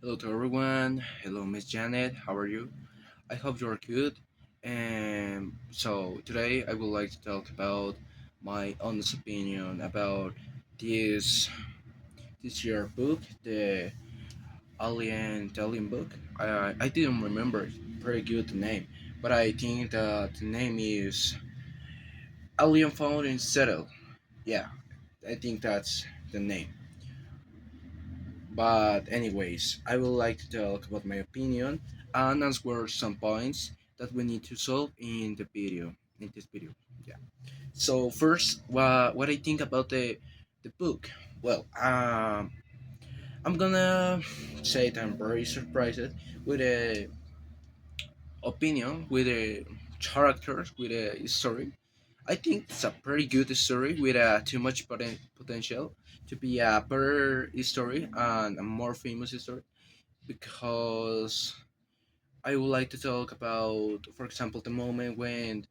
Hello to everyone. Hello, Miss Janet. How are you? I hope you're good. And so today I would like to talk about my honest opinion about this this year book, the Alien book. I didn't remember pretty good the name, but I think that the name is Alien Found in Seattle. Yeah, I think that's the name. But anyways, I would like to talk about my opinion and answer some points that we need to solve in the video. In this video, yeah. So first, what I think about the book. Well, I'm gonna say that I'm very surprised with the opinion, with the characters, with the story. I think it's a pretty good story with too much potential to be a better story and a more famous story because I would like to talk about, for example, the moment when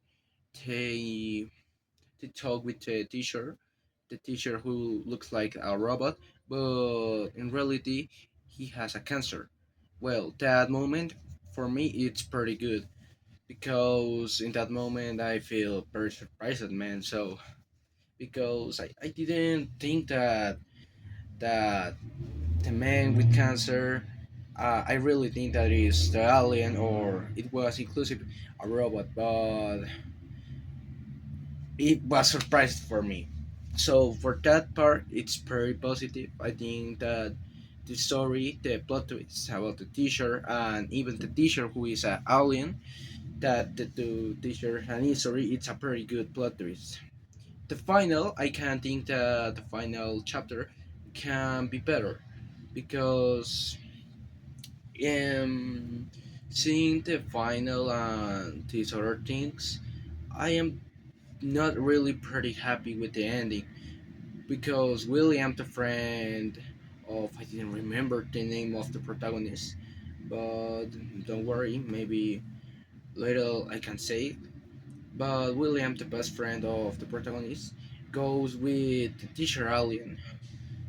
they they talk with the teacher who looks like a robot, but in reality he has a cancer. Well, that moment for me it's pretty good because in that moment I feel very surprised, man. So because I didn't think that the man with cancer. I really think that is the alien, or it was inclusive a robot, but it was surprised for me. So for that part, it's very positive. I think that the story, the plot twist about the teacher, and even the teacher who is an alien, that the two teacher and history, it's a very good plot twist. The final, I can think that the final chapter can be better because um, seeing the final and these other things, I am not really pretty happy with the ending because William, the friend of I didn't remember the name of the protagonist, but don't worry, maybe later I can say it. But William, the best friend of the protagonist, goes with the teacher alien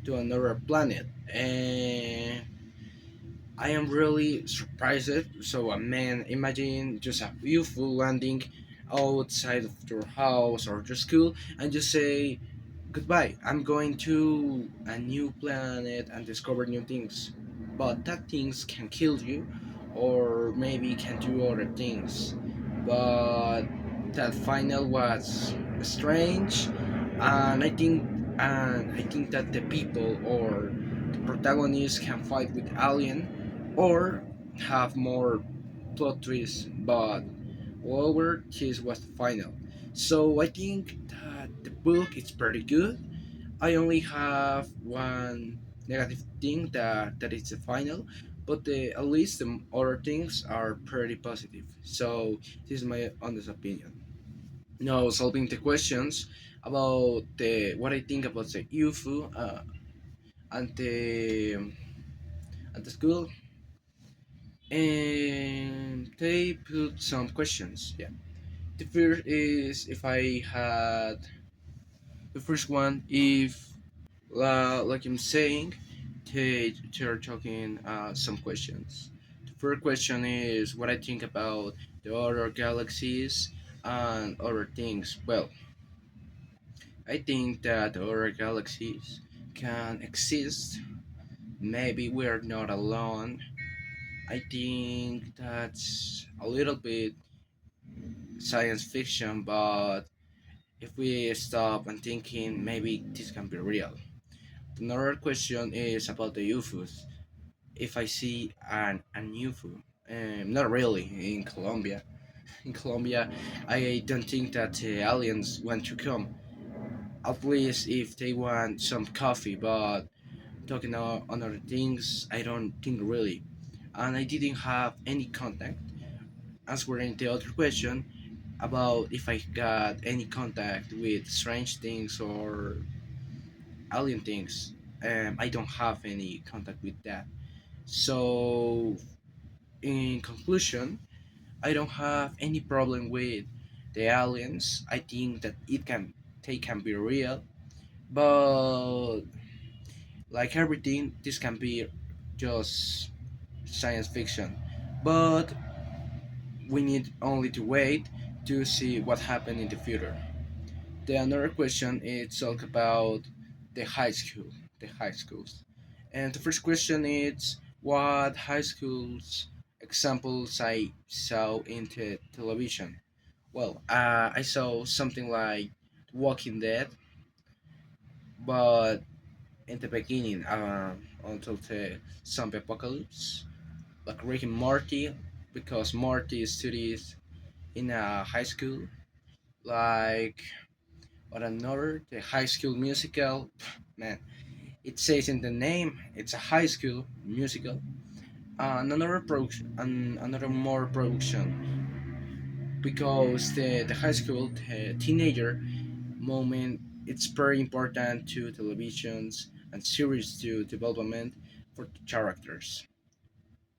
to another planet, and I am really surprised. So, man, imagine just a UFO landing outside of your house or your school and just say, goodbye, I'm going to a new planet and discover new things. But that things can kill you or maybe can do other things. But that final was strange and I think that the people or the protagonist can fight with alien or have more plot twists, but however his was the final. So I think that the book is pretty good. I only have one negative thing that is the final, but at least the other things are pretty positive. So this is my honest opinion. Now solving the questions about the what I think about the UFO and the school, and they put some questions. Yeah, the first is if I had the first one if like I'm saying, they're talking some questions. The first question is what I think about the other galaxies and other things. Well, I think that other galaxies can exist. Maybe we're not alone. I think that's a little bit science fiction, but if we stop and thinking, maybe this can be real. Another question is about the UFOs. If I see an UFO, not really in Colombia. In Colombia, I don't think that the aliens want to come. At least if they want some coffee, but talking on other things, I don't think really. And I didn't have any contact. Answering the other question about if I got any contact with strange things or alien things, I don't have any contact with that. So, in conclusion, I don't have any problem with the aliens. I think that they can be real, but like everything, this can be just. science fiction, but we need only to wait to see what happened in the future. The another question is talk about the high school, the high schools. And the first question is what high schools examples I saw in the television. Well, I saw something like Walking Dead, but in the beginning, until the zombie apocalypse, like Rick and Morty, because Morty studies in a high school, like what another, the High School Musical. Man, it says in the name, it's a high school musical. Another production, another more production, because the high school, the teenager moment, it's very important to televisions and series to development for the characters.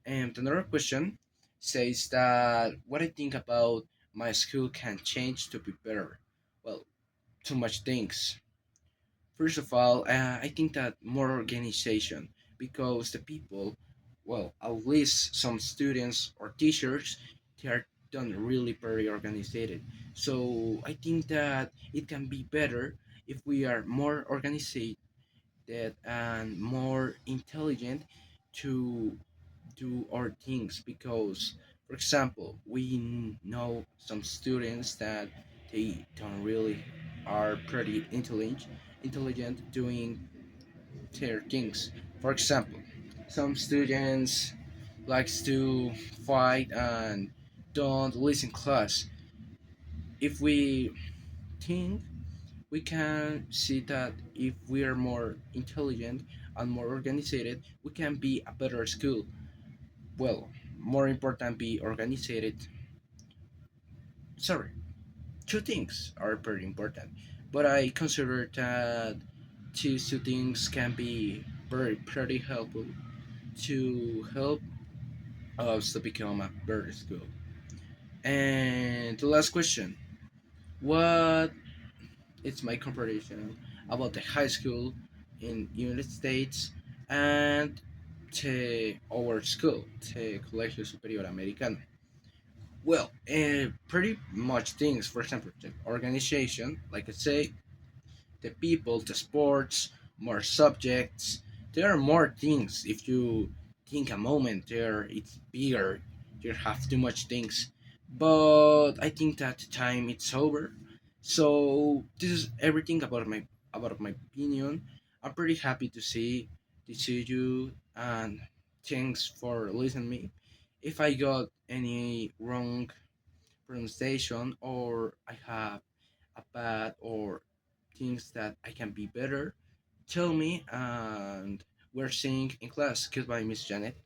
And another question says that what I think about my school can change to be better. Well, too much things. First of all, I think that more organization, because the people, well, at least some students or teachers, they are done really very organized. So I think that it can be better if we are more organized and more intelligent to do our things. Because, for example, we know some students that they don't really are pretty intelligent doing their things. For example, some students likes to fight and don't listen class. If we think, we can see that if we are more intelligent and more organized, we can be a better school. Well, more important, be organized. Sorry, two things are very important, but I consider that these two things can be very pretty helpful to help us to become a better school. And the last question: what is my comparison about the high school in United States and our school, the Colegio Superior Americano? Well, pretty much things. For example, the organization, like I say, the people, the sports, more subjects. There are more things. If you think a moment, there it's bigger. You have too much things. But I think that the time it's over. So this is everything about my opinion. I'm pretty happy to see you, and thanks for listening me. If I got any wrong pronunciation, or I have a bad or things that I can be better, tell me, and we're seeing in class. Goodbye, Miss Janet.